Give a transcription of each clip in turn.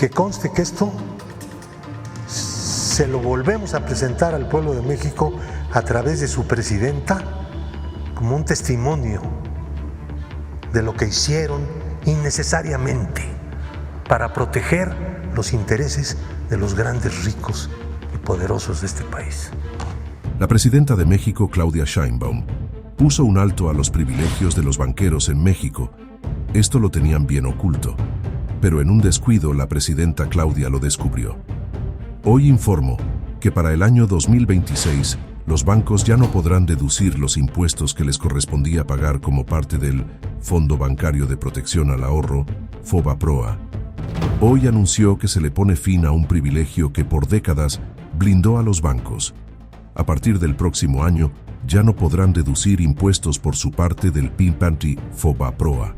que conste que esto se lo volvemos a presentar al pueblo de México a través de su presidenta como un testimonio de lo que hicieron innecesariamente para proteger los intereses de los grandes ricos y poderosos de este país. La presidenta de México, Claudia Sheinbaum, puso un alto a los privilegios de los banqueros en México. Esto lo tenían bien oculto, pero en un descuido la presidenta Claudia lo descubrió. Hoy informo que para el año 2026 los bancos ya no podrán deducir los impuestos que les correspondía pagar como parte del Fondo Bancario de Protección al Ahorro, FOBAPROA. Hoy anunció que se le pone fin a un privilegio que por décadas blindó a los bancos. A partir del próximo año, ya no podrán deducir impuestos por su parte del PIN-PANTI FOBAPROA.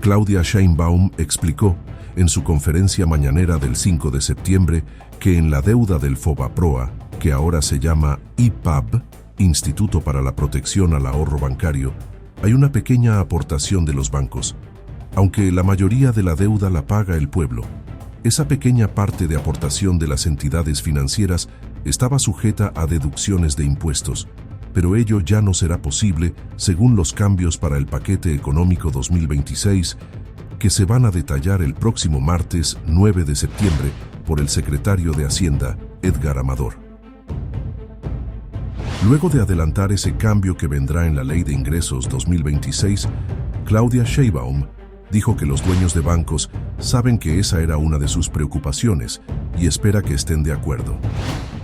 Claudia Sheinbaum explicó en su conferencia mañanera del 5 de septiembre que en la deuda del FOBAPROA, que ahora se llama IPAB, Instituto para la Protección al Ahorro Bancario, hay una pequeña aportación de los bancos. Aunque la mayoría de la deuda la paga el pueblo, esa pequeña parte de aportación de las entidades financieras estaba sujeta a deducciones de impuestos, pero ello ya no será posible según los cambios para el paquete económico 2026 que se van a detallar el próximo martes 9 de septiembre por el secretario de Hacienda, Edgar Amador. Luego de adelantar ese cambio que vendrá en la Ley de Ingresos 2026, Claudia Sheinbaum dijo que los dueños de bancos saben que esa era una de sus preocupaciones y espera que estén de acuerdo.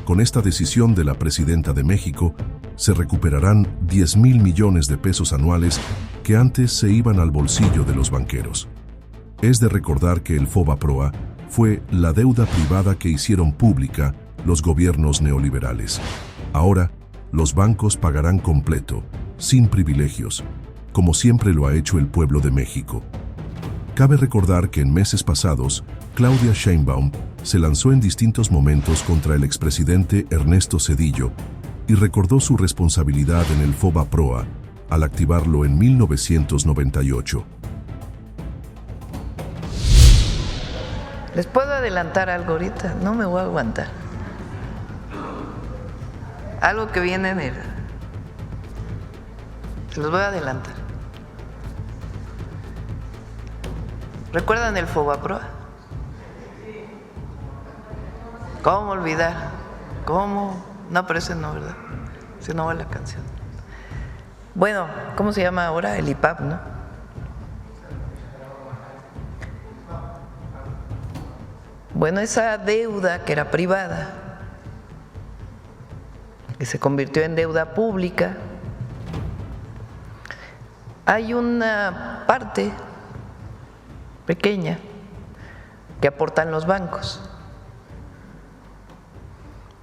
Con esta decisión de la presidenta de México, se recuperarán 10,000 millones de pesos anuales que antes se iban al bolsillo de los banqueros. Es de recordar que el FOBAPROA fue la deuda privada que hicieron pública los gobiernos neoliberales. Ahora, los bancos pagarán completo, sin privilegios, como siempre lo ha hecho el pueblo de México. Cabe recordar que en meses pasados, Claudia Sheinbaum se lanzó en distintos momentos contra el expresidente Ernesto Zedillo y recordó su responsabilidad en el FOBAPROA al activarlo en 1998. ¿Les puedo adelantar algo ahorita? No me voy a aguantar. Algo que viene en el... Se los voy a adelantar. ¿Recuerdan el FOBAPROA? ¿Cómo olvidar? ¿Cómo? No, pero ese no, ¿verdad? Ese no va la canción. Bueno, ¿cómo se llama ahora? El IPAB, ¿no? Bueno, esa deuda que era privada, que se convirtió en deuda pública, hay una parte pequeña que aportan los bancos.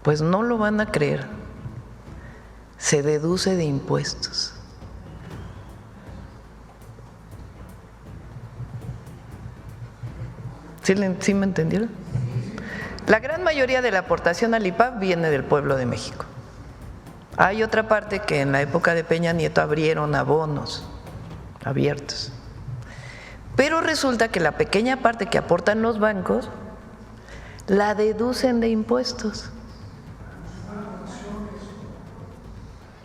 Pues no lo van a creer, se deduce de impuestos. ¿Sí me entendieron? La gran mayoría de la aportación al IPAB viene del pueblo de México. Hay otra parte que en la época de Peña Nieto abrieron abonos abiertos. Pero resulta que la pequeña parte que aportan los bancos la deducen de impuestos.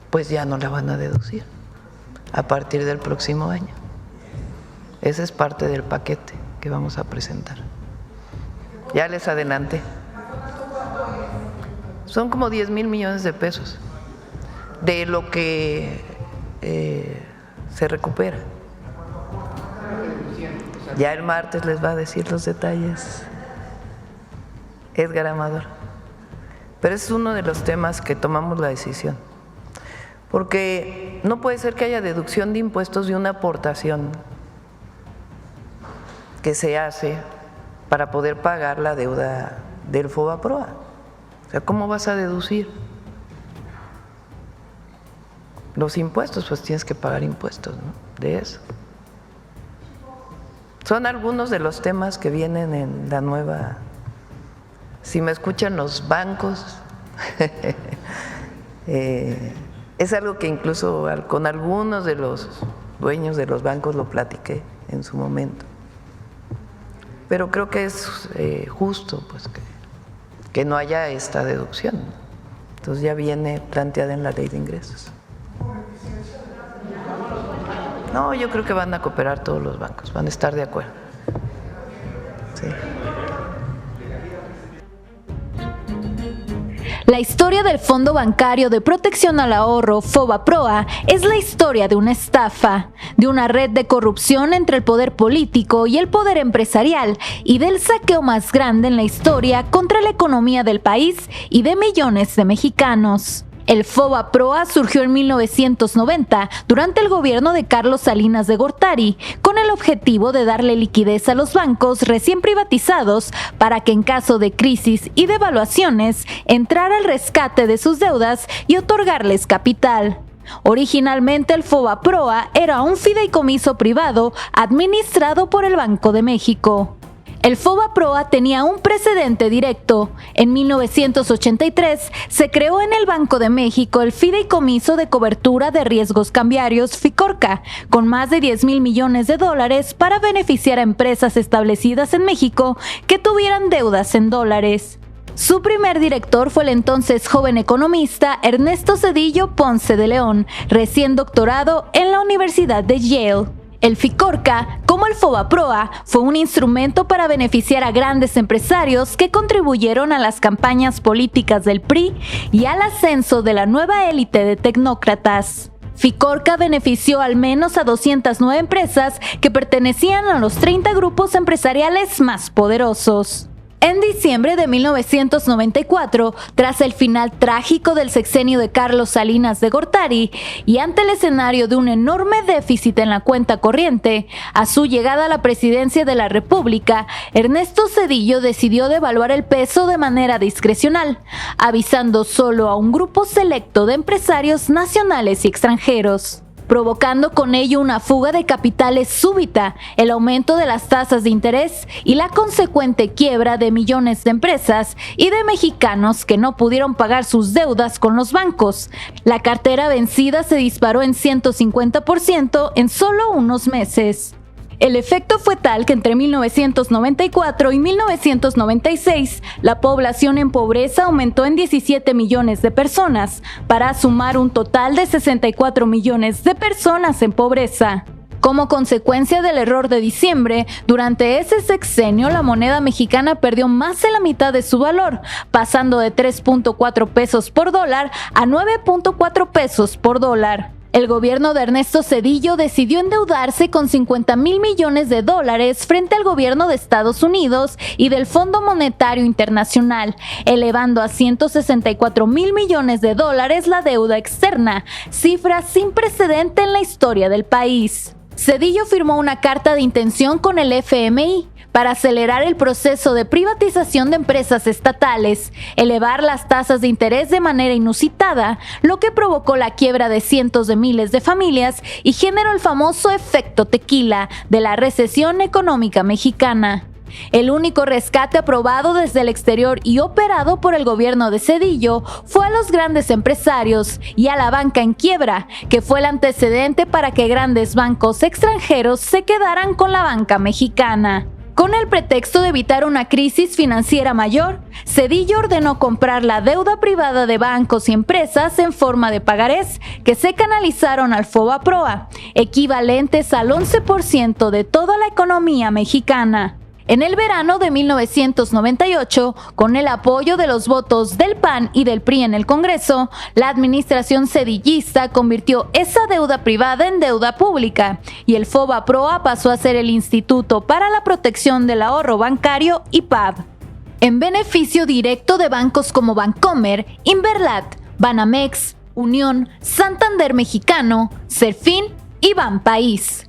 Pues ya no la van a deducir a partir del próximo año. Esa es parte del paquete que vamos a presentar. Ya les adelanté. Son como 10,000 millones de pesos de lo que se recupera. Ya el martes les va a decir los detalles Edgar Amador. Pero ese es uno de los temas que tomamos la decisión. Porque no puede ser que haya deducción de impuestos de una aportación que se hace para poder pagar la deuda del FOBAPROA. O sea, ¿cómo vas a deducir los impuestos? Pues tienes que pagar impuestos, ¿no? De eso. Son algunos de los temas que vienen en la nueva. Si me escuchan los bancos, es algo que incluso con algunos de los dueños de los bancos lo platiqué en su momento. Pero creo que es justo pues que no haya esta deducción. Entonces ya viene planteada en la ley de ingresos. No, yo creo que van a cooperar todos los bancos, van a estar de acuerdo. Sí. La historia del Fondo Bancario de Protección al Ahorro, FOBAPROA, es la historia de una estafa, de una red de corrupción entre el poder político y el poder empresarial y del saqueo más grande en la historia contra la economía del país y de millones de mexicanos. El FOBAPROA surgió en 1990 durante el gobierno de Carlos Salinas de Gortari, con el objetivo de darle liquidez a los bancos recién privatizados para que en caso de crisis y devaluaciones entrara al rescate de sus deudas y otorgarles capital. Originalmente el FOBAPROA era un fideicomiso privado administrado por el Banco de México. El FOBAPROA tenía un precedente directo. En 1983 se creó en el Banco de México el Fideicomiso de Cobertura de Riesgos Cambiarios FICORCA, con más de 10,000 millones de dólares para beneficiar a empresas establecidas en México que tuvieran deudas en dólares. Su primer director fue el entonces joven economista Ernesto Zedillo Ponce de León, recién doctorado en la Universidad de Yale. El FICORCA, como el FOBAPROA, fue un instrumento para beneficiar a grandes empresarios que contribuyeron a las campañas políticas del PRI y al ascenso de la nueva élite de tecnócratas. FICORCA benefició al menos a 209 empresas que pertenecían a los 30 grupos empresariales más poderosos. En diciembre de 1994, tras el final trágico del sexenio de Carlos Salinas de Gortari y ante el escenario de un enorme déficit en la cuenta corriente, a su llegada a la presidencia de la República, Ernesto Zedillo decidió devaluar el peso de manera discrecional, avisando solo a un grupo selecto de empresarios nacionales y extranjeros, provocando con ello una fuga de capitales súbita, el aumento de las tasas de interés y la consecuente quiebra de millones de empresas y de mexicanos que no pudieron pagar sus deudas con los bancos. La cartera vencida se disparó en 150% en solo unos meses. El efecto fue tal que entre 1994 y 1996 la población en pobreza aumentó en 17 millones de personas, para sumar un total de 64 millones de personas en pobreza. Como consecuencia del error de diciembre, durante ese sexenio la moneda mexicana perdió más de la mitad de su valor, pasando de 3.4 pesos por dólar a 9.4 pesos por dólar. El gobierno de Ernesto Zedillo decidió endeudarse con 50,000 millones de dólares frente al gobierno de Estados Unidos y del Fondo Monetario Internacional, elevando a 164,000 millones de dólares la deuda externa, cifra sin precedente en la historia del país. Zedillo firmó una carta de intención con el FMI para acelerar el proceso de privatización de empresas estatales, elevar las tasas de interés de manera inusitada, lo que provocó la quiebra de cientos de miles de familias y generó el famoso efecto tequila de la recesión económica mexicana. El único rescate aprobado desde el exterior y operado por el gobierno de Zedillo fue a los grandes empresarios y a la banca en quiebra, que fue el antecedente para que grandes bancos extranjeros se quedaran con la banca mexicana. Con el pretexto de evitar una crisis financiera mayor, Zedillo ordenó comprar la deuda privada de bancos y empresas en forma de pagarés que se canalizaron al FOBAPROA, equivalentes al 11% de toda la economía mexicana. En el verano de 1998, con el apoyo de los votos del PAN y del PRI en el Congreso, la administración zedillista convirtió esa deuda privada en deuda pública y el FOBAPROA pasó a ser el Instituto para la Protección del Ahorro Bancario, IPAB, en beneficio directo de bancos como Bancomer, Inverlat, Banamex, Unión, Santander Mexicano, Serfín y Banpaís.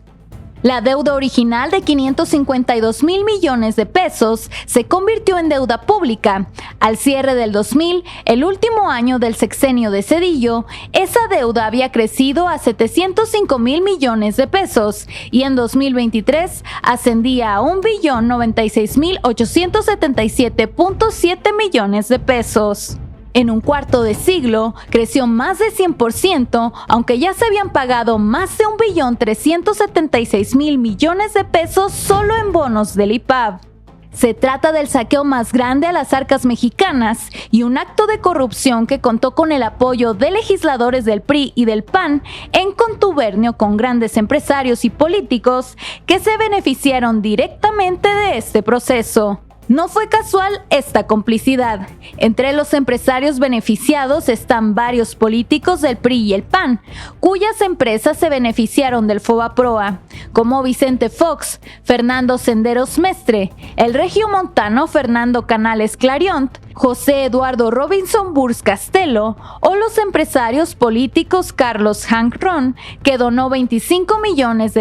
La deuda original de 552,000 millones de pesos se convirtió en deuda pública. Al cierre del 2000, el último año del sexenio de Zedillo, esa deuda había crecido a 705,000 millones de pesos y en 2023 ascendía a 1,096,877,7 millones de pesos. En un cuarto de siglo, creció más de 100%, aunque ya se habían pagado más de 1,376,000 millones de pesos solo en bonos del IPAB. Se trata del saqueo más grande a las arcas mexicanas y un acto de corrupción que contó con el apoyo de legisladores del PRI y del PAN en contubernio con grandes empresarios y políticos que se beneficiaron directamente de este proceso. No fue casual esta complicidad. Entre los empresarios beneficiados están varios políticos del PRI y el PAN, cuyas empresas se beneficiaron del FOBAPROA, como Vicente Fox, Fernando Senderos Mestre, el regiomontano Fernando Canales Clariont, José Eduardo Robinson Burs Castelo o los empresarios políticos Carlos Hank Ron, que donó $25 millones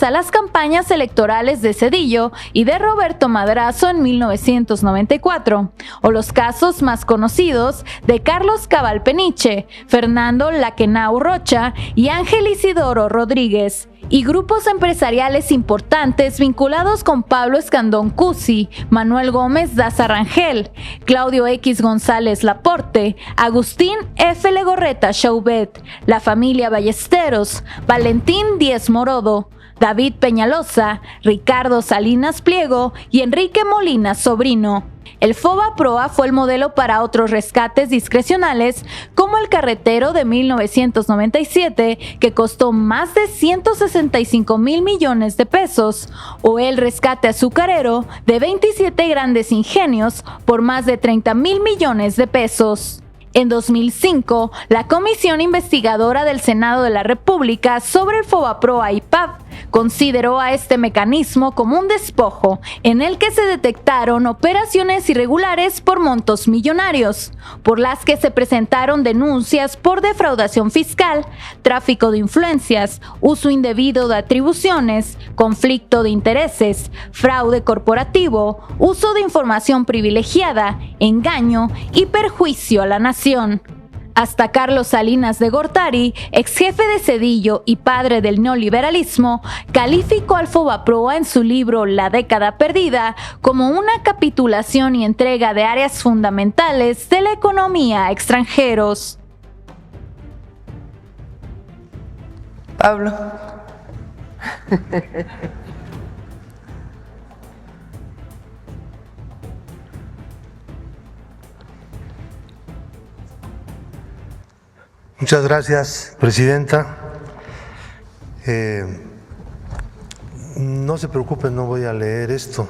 a las campañas electorales de Zedillo y de Roberto Madrazo en 1994, o los casos más conocidos de Carlos Cabal Peniche, Fernando Laquenau Rocha y Ángel Isidoro Rodríguez, y grupos empresariales importantes vinculados con Pablo Escandón Cusi, Manuel Gómez Daza Rangel, Claudio X González Laporte, Agustín F. Legorreta Chaubet, la familia Ballesteros, Valentín Díez Morodo, David Peñalosa, Ricardo Salinas Pliego y Enrique Molina Sobrino. El FOBAPROA fue el modelo para otros rescates discrecionales, como el carretero de 1997, que costó más de 165,000 millones de pesos, o el rescate azucarero de 27 grandes ingenios por más de 30,000 millones de pesos. En 2005, la Comisión Investigadora del Senado de la República sobre el FOBAPROA y PAV consideró a este mecanismo como un despojo en el que se detectaron operaciones irregulares por montos millonarios, por las que se presentaron denuncias por defraudación fiscal, tráfico de influencias, uso indebido de atribuciones, conflicto de intereses, fraude corporativo, uso de información privilegiada, engaño y perjuicio a la nación. Hasta Carlos Salinas de Gortari, ex jefe de Zedillo y padre del neoliberalismo, calificó al FOBAPROA en su libro La década perdida como una capitulación y entrega de áreas fundamentales de la economía a extranjeros. Pablo. Muchas gracias, Presidenta. No se preocupen, no voy a leer esto.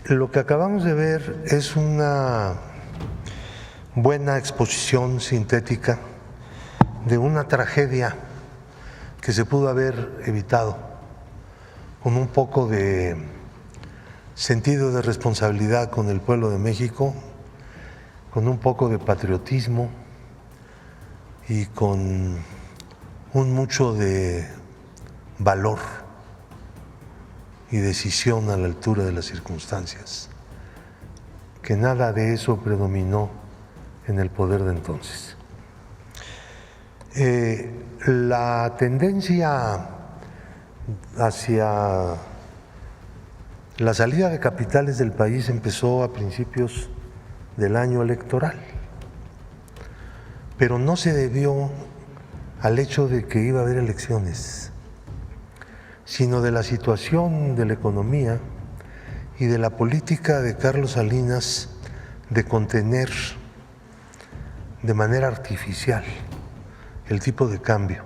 Lo que acabamos de ver es una buena exposición sintética de una tragedia que se pudo haber evitado con un poco de sentido de responsabilidad con el pueblo de México, con un poco de patriotismo y con mucho de valor y decisión a la altura de las circunstancias, que nada de eso predominó en el poder de entonces. La tendencia hacia la salida de capitales del país empezó a principios del año electoral, pero no se debió al hecho de que iba a haber elecciones, sino de la situación de la economía y de la política de Carlos Salinas de contener de manera artificial el tipo de cambio.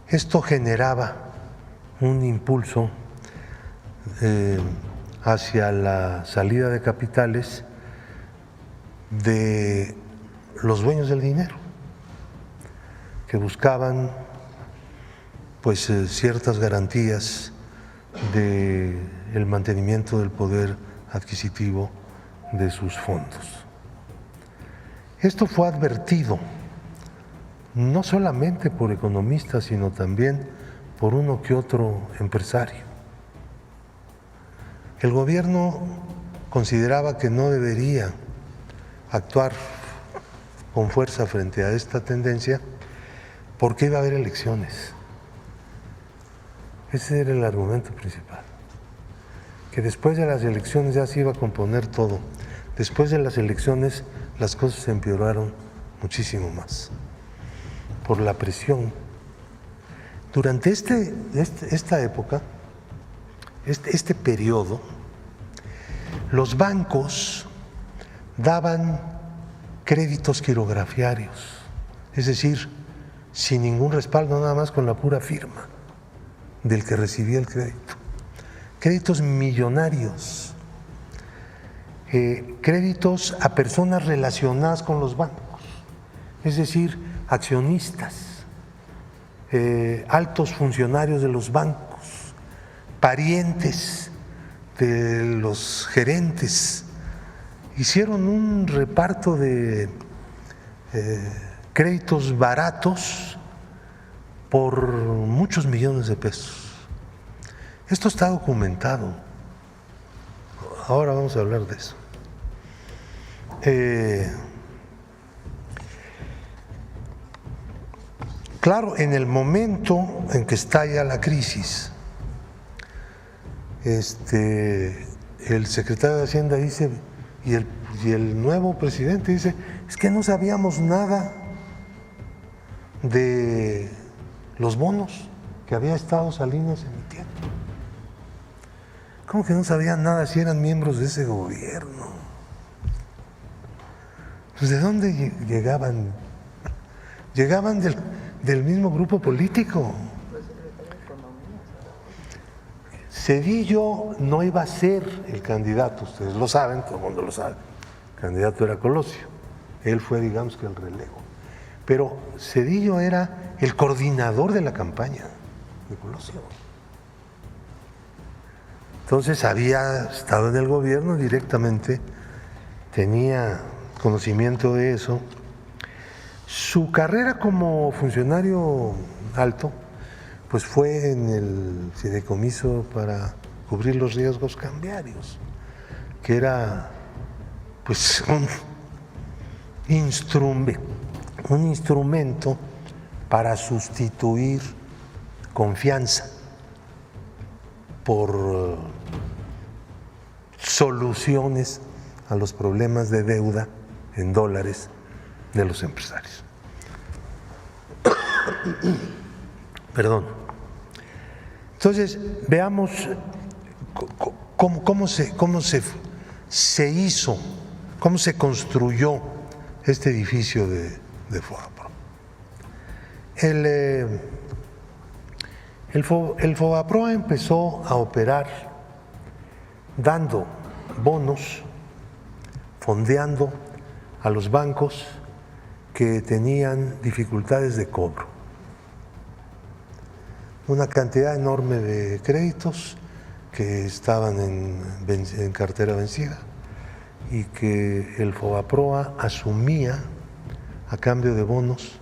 Esto generaba un impulso hacia la salida de capitales de los dueños del dinero, que buscaban pues ciertas garantías del mantenimiento del poder adquisitivo de sus fondos. Esto fue advertido no solamente por economistas, sino también por uno que otro empresario. El gobierno consideraba que no debería actuar con fuerza frente a esta tendencia porque iba a haber elecciones. Ese era el argumento principal, que después de las elecciones ya se iba a componer todo. Después de las elecciones las cosas se empeoraron muchísimo más por la presión Durante esta época, este periodo, los bancos daban créditos quirografiarios, es decir, sin ningún respaldo, nada más con la pura firma del que recibía el crédito. Créditos millonarios, créditos a personas relacionadas con los bancos, es decir, accionistas, altos funcionarios de los bancos, parientes de los gerentes. Hicieron un reparto de créditos baratos por muchos millones de pesos. Esto está documentado. Ahora vamos a hablar de eso. Claro, en el momento en que estalla la crisis, el secretario de Hacienda dice, y el nuevo presidente dice, es que no sabíamos nada de los bonos que había estado Salinas emitiendo. ¿Cómo que no sabían nada si eran miembros de ese gobierno? Pues ¿de dónde llegaban? Llegaban del mismo grupo político. Zedillo no iba a ser el candidato, ustedes lo saben, todo el mundo lo sabe. El candidato era Colosio, él fue, digamos que el relevo. Pero Zedillo era el coordinador de la campaña de Colosio. Entonces había estado en el gobierno directamente, tenía conocimiento de eso. Su carrera como funcionario alto pues fue en el fideicomiso para cubrir los riesgos cambiarios, que era pues un instrumento para sustituir confianza por soluciones a los problemas de deuda en dólares de los empresarios. Perdón. Entonces, veamos cómo se hizo, cómo se construyó este edificio de FOBAPROA. El FOBAPROA empezó a operar dando bonos, fondeando a los bancos que tenían dificultades de cobro. Una cantidad enorme de créditos que estaban en cartera vencida y que el FOBAPROA asumía a cambio de bonos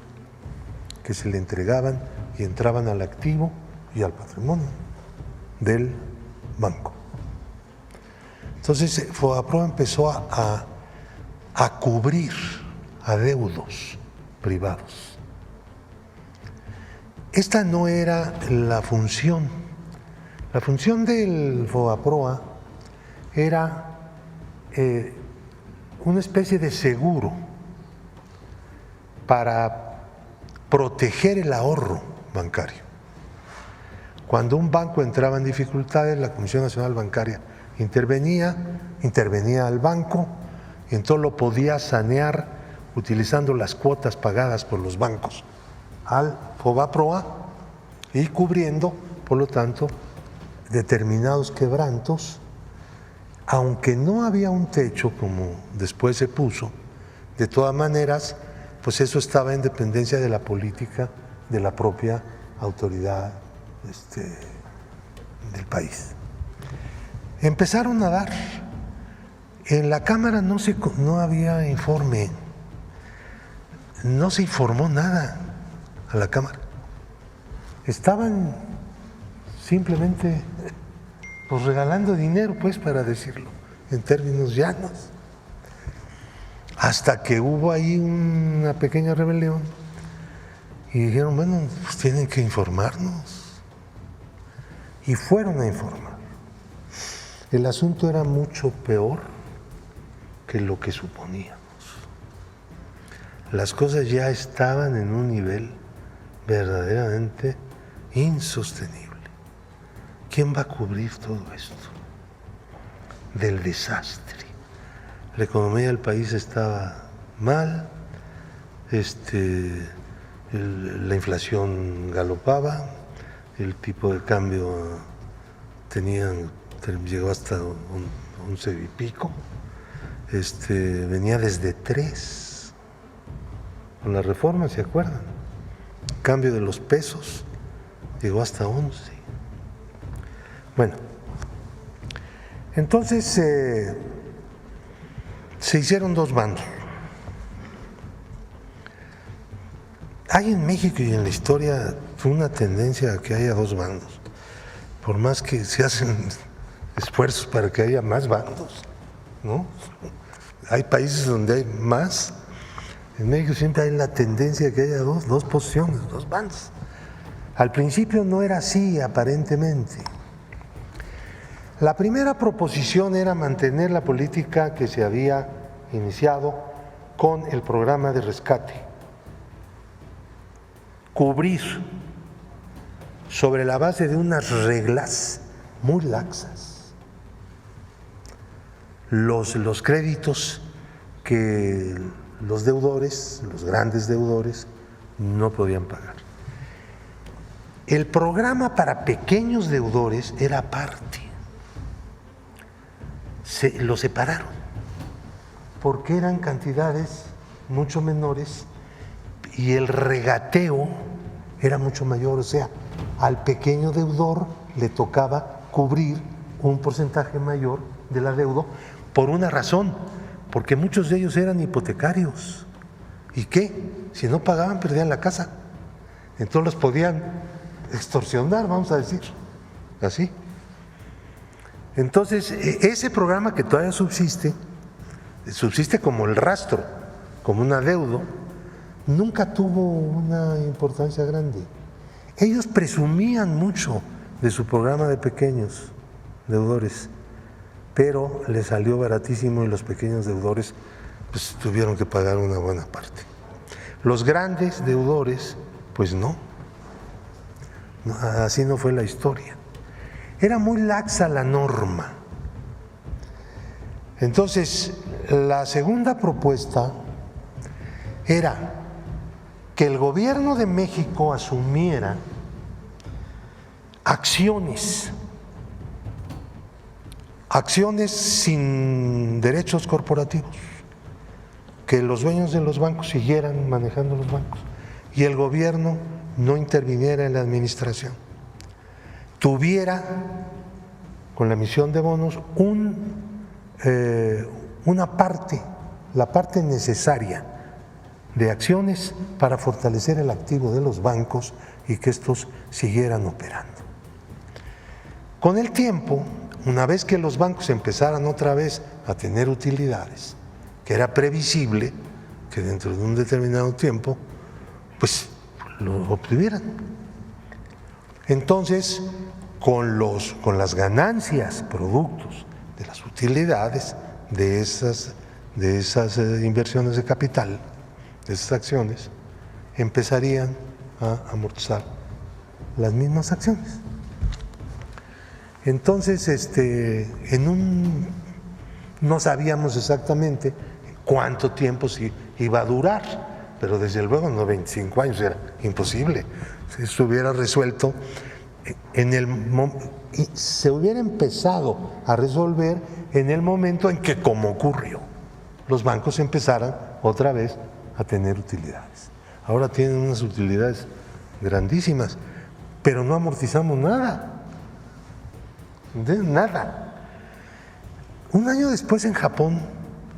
que se le entregaban y entraban al activo y al patrimonio del banco. Entonces FOBAPROA empezó a cubrir adeudos privados. Esta no era la función. La función del FOBAPROA era una especie de seguro para proteger el ahorro bancario. Cuando un banco entraba en dificultades, la Comisión Nacional Bancaria intervenía al banco y entonces lo podía sanear utilizando las cuotas pagadas por los bancos al FOBAPROA y cubriendo, por lo tanto, determinados quebrantos, aunque no había un techo como después se puso, de todas maneras, pues eso estaba en dependencia de la política de la propia autoridad del país. Empezaron a dar. En la Cámara no había informe, no se informó nada a la Cámara. Estaban simplemente pues regalando dinero, pues, para decirlo en términos llanos. Hasta que hubo ahí una pequeña rebelión y dijeron, bueno, pues tienen que informarnos. Y fueron a informar. El asunto era mucho peor que lo que suponíamos. Las cosas ya estaban en un nivel verdaderamente insostenible. ¿Quién va a cubrir todo esto? Del desastre. La economía del país estaba mal, la inflación galopaba, el tipo de cambio llegó hasta 11 y pico, venía desde 3 con la reforma, ¿se acuerdan? El cambio de los pesos llegó hasta 11. Bueno, entonces se hicieron dos bandos. Hay en México y en la historia una tendencia a que haya dos bandos, por más que se hacen esfuerzos para que haya más bandos, ¿no? Hay países donde hay más. En México siempre hay la tendencia a que haya dos posiciones, dos bandos. Al principio no era así, aparentemente. La primera proposición era mantener la política que se había iniciado con el programa de rescate, cubrir sobre la base de unas reglas muy laxas los créditos que los deudores, los grandes deudores, no podían pagar. El programa para pequeños deudores era aparte. Lo separaron porque eran cantidades mucho menores y el regateo era mucho mayor, o sea, al pequeño deudor le tocaba cubrir un porcentaje mayor del adeudo por una razón, porque muchos de ellos eran hipotecarios. ¿Y qué? Si no pagaban perdían la casa, entonces los podían extorsionar, vamos a decir, así. Entonces, ese programa que todavía subsiste como el rastro, como un adeudo, nunca tuvo una importancia grande. Ellos presumían mucho de su programa de pequeños deudores, pero les salió baratísimo y los pequeños deudores pues tuvieron que pagar una buena parte. Los grandes deudores, pues no, así no fue la historia. Era muy laxa la norma. Entonces, la segunda propuesta era que el gobierno de México asumiera acciones sin derechos corporativos, que los dueños de los bancos siguieran manejando los bancos y el gobierno no interviniera en la administración. Tuviera, con la emisión de bonos, una parte, la parte necesaria de acciones para fortalecer el activo de los bancos y que estos siguieran operando. Con el tiempo, una vez que los bancos empezaran otra vez a tener utilidades, que era previsible que dentro de un determinado tiempo, pues lo obtuvieran. Entonces, con las ganancias, productos de las utilidades de esas inversiones de capital, de esas acciones, empezarían a amortizar las mismas acciones. Entonces, no sabíamos exactamente cuánto tiempo iba a durar, pero desde luego no 25 años, era imposible. Si se hubiera resuelto se hubiera empezado a resolver en el momento en que, como ocurrió, los bancos empezaran otra vez a tener utilidades. Ahora tienen unas utilidades grandísimas, pero no amortizamos nada. Nada. Un año después en Japón,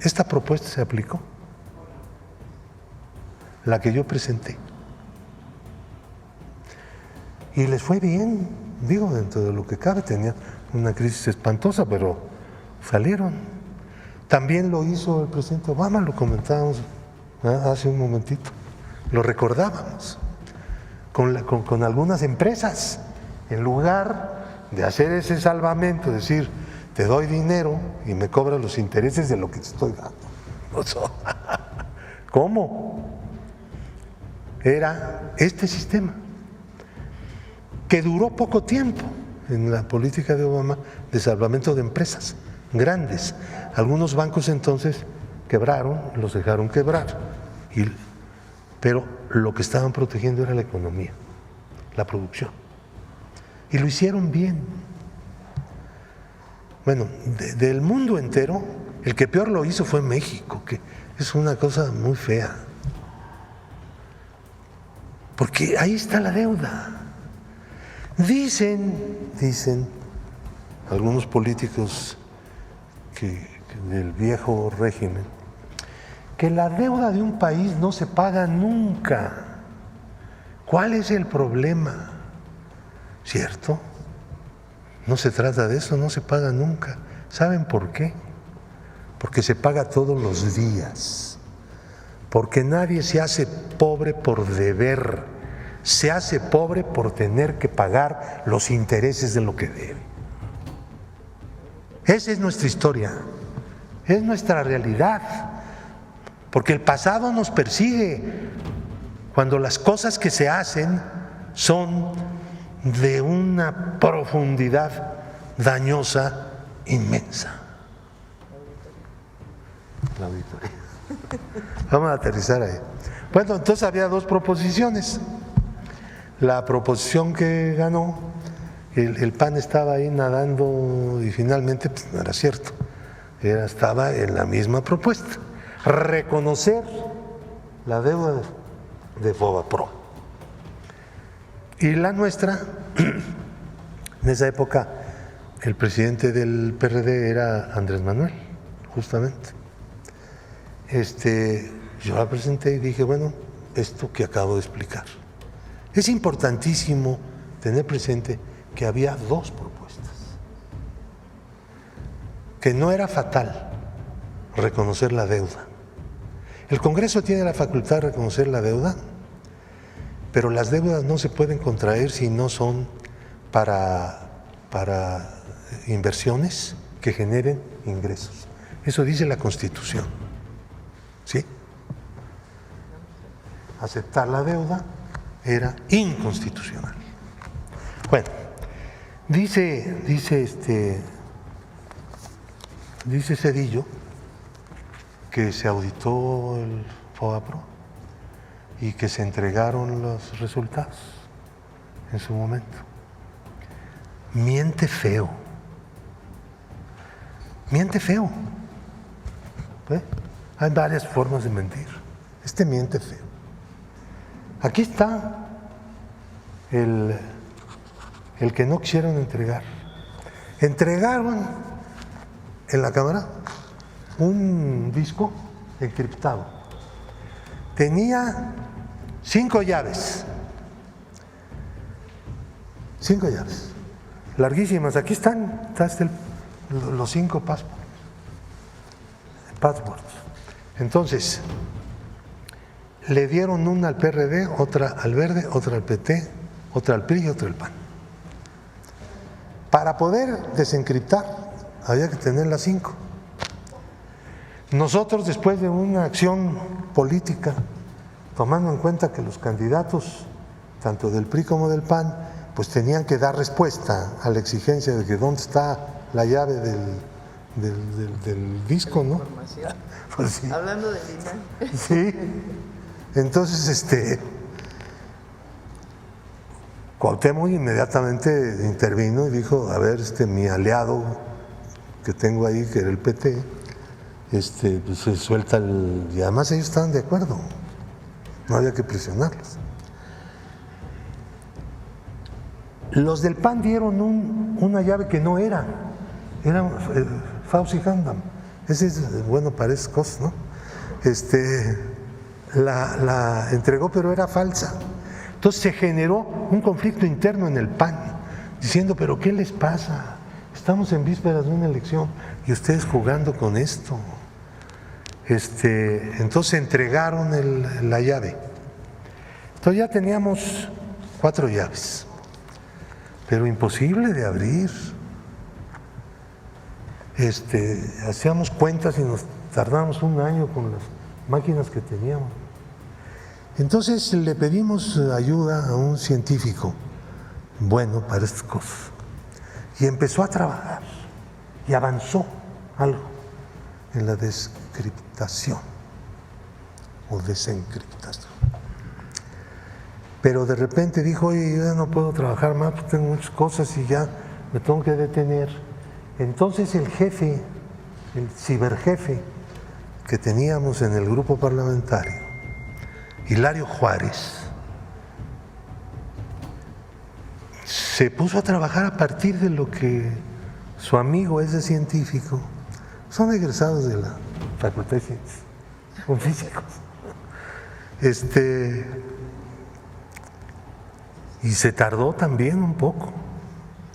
esta propuesta se aplicó, la que yo presenté. Y les fue bien, digo, dentro de lo que cabe, tenía una crisis espantosa, pero salieron. También lo hizo el presidente Obama, lo comentábamos hace un momentito, lo recordábamos, con algunas empresas, en lugar de hacer ese salvamento, decir, te doy dinero y me cobras los intereses de lo que te estoy dando. ¿Cómo? Era este sistema, que duró poco tiempo en la política de Obama de salvamento de empresas grandes. Algunos bancos entonces quebraron, los dejaron quebrar, pero lo que estaban protegiendo era la economía, la producción. Y lo hicieron bien. Bueno, del mundo entero, el que peor lo hizo fue México, que es una cosa muy fea. Porque ahí está la deuda. Dicen algunos políticos del viejo régimen, que la deuda de un país no se paga nunca. ¿Cuál es el problema? ¿Cierto? No se trata de eso, no se paga nunca. ¿Saben por qué? Porque se paga todos los días. Porque nadie se hace pobre por deber, se hace pobre por tener que pagar los intereses de lo que debe. Esa es nuestra historia, es nuestra realidad, porque el pasado nos persigue cuando las cosas que se hacen son de una profundidad dañosa inmensa. La auditoría. Vamos a aterrizar ahí. Bueno, entonces había dos proposiciones. La proposición que ganó, el PAN estaba ahí nadando y finalmente pues, no era cierto. Estaba en la misma propuesta. Reconocer la deuda de FOBAPROA. Y la nuestra, en esa época, el presidente del PRD era Andrés Manuel, justamente. Yo la presenté y dije, bueno, esto que acabo de explicar. Es importantísimo tener presente que había dos propuestas, que no era fatal reconocer la deuda. El Congreso tiene la facultad de reconocer la deuda, pero las deudas no se pueden contraer si no son para inversiones que generen ingresos. Eso dice la Constitución. ¿Sí? Aceptar la deuda era inconstitucional. Bueno, dice Zedillo que se auditó el FOBAPROA y que se entregaron los resultados en su momento. Miente feo. Miente feo. ¿Eh? Hay varias formas de mentir. Miente feo. Aquí está el que no quisieron entregar. Entregaron en la Cámara un disco encriptado. Tenía 5 llaves. 5 llaves. Larguísimas. Aquí están los 5 passwords. Entonces, le dieron una al PRD, otra al Verde, otra al PT, otra al PRI y otra al PAN. Para poder desencriptar había que tener las 5. Nosotros, después de una acción política, tomando en cuenta que los candidatos, tanto del PRI como del PAN, pues tenían que dar respuesta a la exigencia de que dónde está la llave del disco, ¿no? Pues sí. Hablando de INAI. Sí. Entonces, Cuauhtémoc inmediatamente intervino y dijo, a ver, mi aliado que tengo ahí, que era el PT, pues se suelta y además ellos estaban de acuerdo, no había que presionarlos. Los del PAN dieron una llave que no era Fauci Handam. Ese es bueno para esas cosas, ¿no? La entregó, pero era falsa. Entonces se generó un conflicto interno en el PAN, diciendo, pero ¿qué les pasa? Estamos en vísperas de una elección y ustedes jugando con esto. Entonces entregaron la llave. Entonces ya teníamos 4 llaves, pero imposible de abrir. Hacíamos cuentas y nos tardamos un año con las máquinas que teníamos. Entonces le pedimos ayuda a un científico bueno para estas cosas. Y empezó a trabajar y avanzó algo en la descriptación o desencriptación. Pero de repente dijo, oye, yo ya no puedo trabajar más, porque tengo muchas cosas y ya me tengo que detener. Entonces el jefe, el ciberjefe que teníamos en el grupo parlamentario, Hilario Juárez, se puso a trabajar a partir de lo que su amigo, ese científico, son egresados de la Facultad de Ciencias, son físicos. Y se tardó también un poco,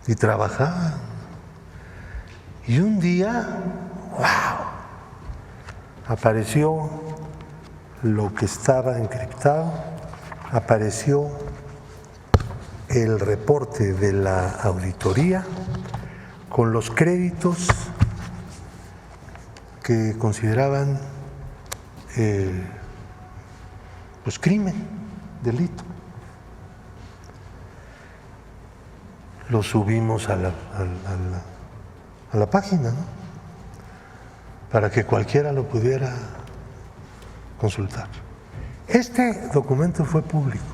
y trabajaba. Y un día, ¡wow!, apareció lo que estaba encriptado, apareció el reporte de la auditoría con los créditos que consideraban pues crimen, delito. Lo subimos a la página, ¿no?, para que cualquiera lo pudiera consultar. Este documento fue público.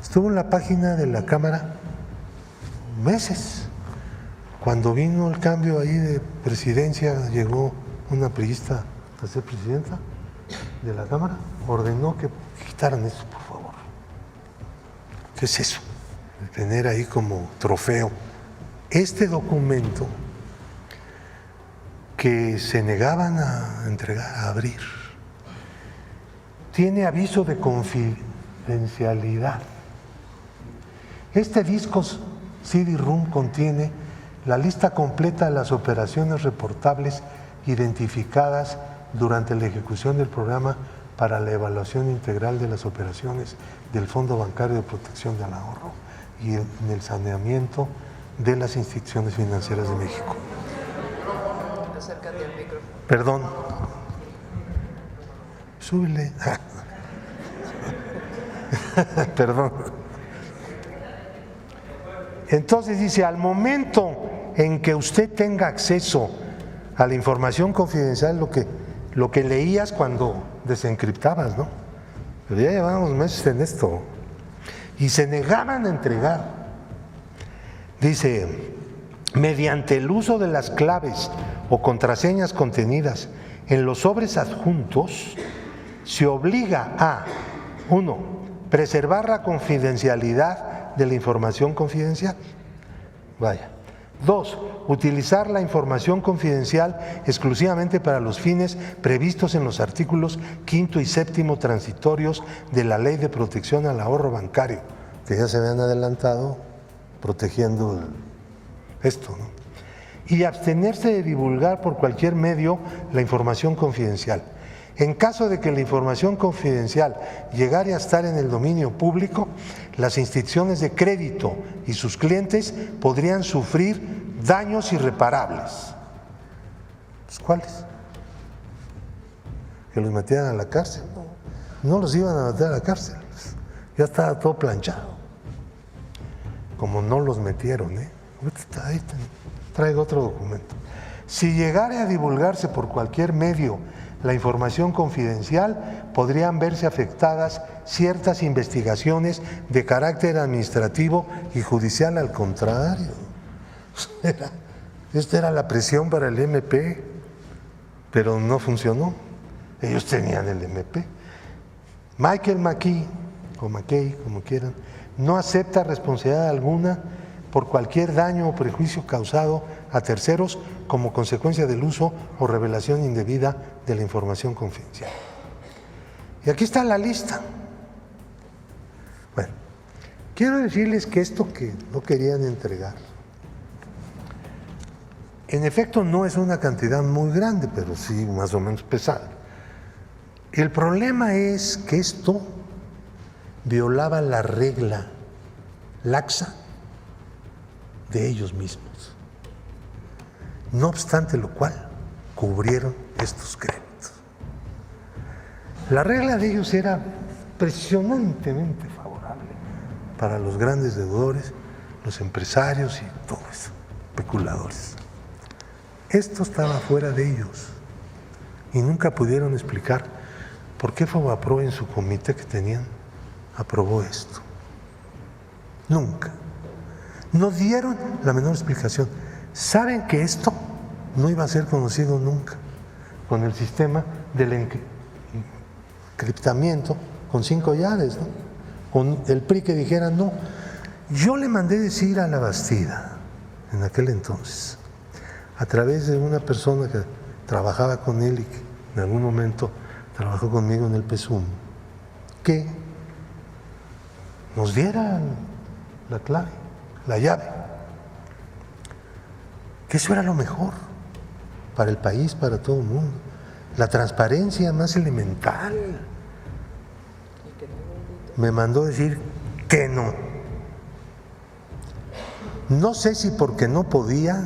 Estuvo en la página de la Cámara meses. Cuando vino el cambio ahí de presidencia, llegó una priista a ser presidenta de la Cámara, ordenó que quitaran eso, por favor. ¿Qué es eso? Tener ahí como trofeo este documento que se negaban a entregar, a abrir. Tiene aviso de confidencialidad. Este disco CD-ROM contiene la lista completa de las operaciones reportables identificadas durante la ejecución del programa para la evaluación integral de las operaciones del Fondo Bancario de Protección del Ahorro y en el saneamiento de las instituciones financieras de México. Acércate al micrófono. Perdón. Súbele. Perdón. Entonces dice, al momento en que usted tenga acceso a la información confidencial, lo que leías cuando desencriptabas, ¿no? Pero ya llevábamos meses en esto. Y se negaban a entregar. Dice, mediante el uso de las claves o contraseñas contenidas en los sobres adjuntos, se obliga a, 1, preservar la confidencialidad de la información confidencial. Vaya. 2, utilizar la información confidencial exclusivamente para los fines previstos en los artículos 5 y 7 transitorios de la Ley de Protección al Ahorro Bancario, que ya se habían adelantado protegiendo esto, ¿no? Y abstenerse de divulgar por cualquier medio la información confidencial. En caso de que la información confidencial llegara a estar en el dominio público, las instituciones de crédito y sus clientes podrían sufrir daños irreparables. ¿Cuáles? Que los metieran a la cárcel. No los iban a meter a la cárcel, ya estaba todo planchado. Como no los metieron, ahí traigo otro documento. Si llegara a divulgarse por cualquier medio la información confidencial, podrían verse afectadas ciertas investigaciones de carácter administrativo y judicial. Al contrario, esta era la presión para el MP, pero no funcionó. Ellos tenían el MP. Michael McKay, o McKay, como quieran, no acepta responsabilidad alguna por cualquier daño o prejuicio causado a terceros como consecuencia del uso o revelación indebida de la información confidencial. Y aquí está la lista. Bueno, quiero decirles que esto que no querían entregar, en efecto no es una cantidad muy grande, pero sí más o menos pesada. El problema es que esto violaba la regla laxa de ellos mismos. No obstante lo cual, cubrieron estos créditos. La regla de ellos era impresionantemente favorable para los grandes deudores, los empresarios y todo eso, especuladores. Esto estaba fuera de ellos y nunca pudieron explicar por qué Fobaproa en su comité que tenían aprobó esto. Nunca. No dieron la menor explicación. Saben que esto no iba a ser conocido nunca con el sistema del encriptamiento con 5 llaves, ¿no? Con el PRI que dijera no. Yo le mandé decir a la Bastida en aquel entonces, a través de una persona que trabajaba con él y que en algún momento trabajó conmigo en el PSUM, que nos diera la clave, la llave, que eso era lo mejor para el país, para todo el mundo, la transparencia más elemental. Me mandó decir que no. No sé si porque no podía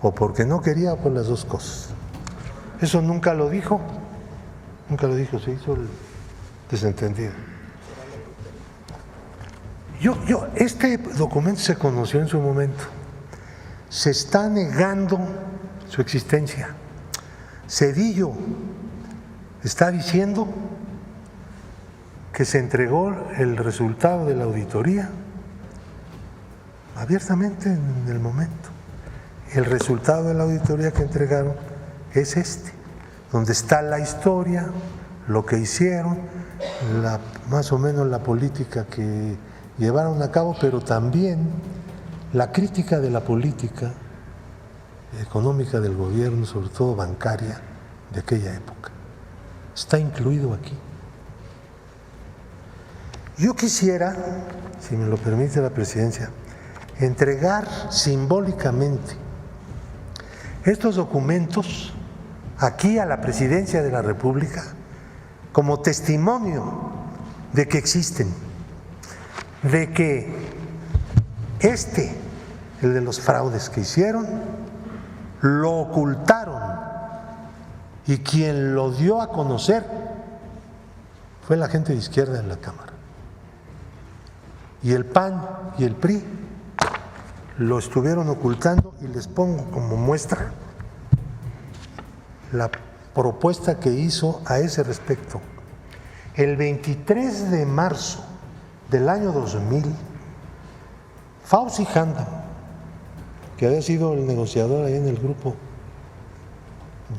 o porque no quería o por las dos cosas. Eso nunca lo dijo, se hizo el desentendido. Este documento se conoció en su momento. Se está negando su existencia. Zedillo está diciendo que se entregó el resultado de la auditoría abiertamente en el momento. El resultado de la auditoría que entregaron es este, donde está la historia, lo que hicieron, más o menos la política que llevaron a cabo, pero también la crítica de la política económica del gobierno, sobre todo bancaria, de aquella época. Está incluido aquí. Yo quisiera, si me lo permite la presidencia, entregar simbólicamente estos documentos aquí a la presidencia de la República como testimonio de que existen, de que el de los fraudes que hicieron, lo ocultaron y quien lo dio a conocer fue la gente de izquierda en la Cámara. Y el PAN y el PRI lo estuvieron ocultando y les pongo como muestra la propuesta que hizo a ese respecto. El 23 de marzo del año 2000, Fauzi Handam, que había sido el negociador ahí en el grupo,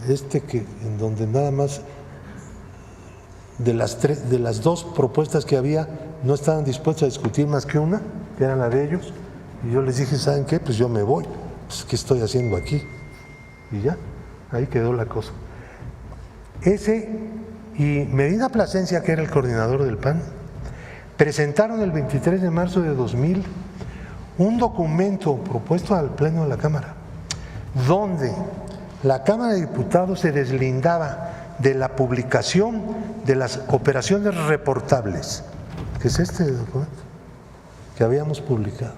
en donde nada más de las dos propuestas que había, no estaban dispuestos a discutir más que una, que era la de ellos, y yo les dije, ¿saben qué? Pues yo me voy, pues ¿qué estoy haciendo aquí? Y ya, ahí quedó la cosa. Y Medina Plasencia, que era el coordinador del PAN, presentaron el 23 de marzo de 2000 un documento propuesto al Pleno de la Cámara, donde la Cámara de Diputados se deslindaba de la publicación de las operaciones reportables, que es este documento que habíamos publicado,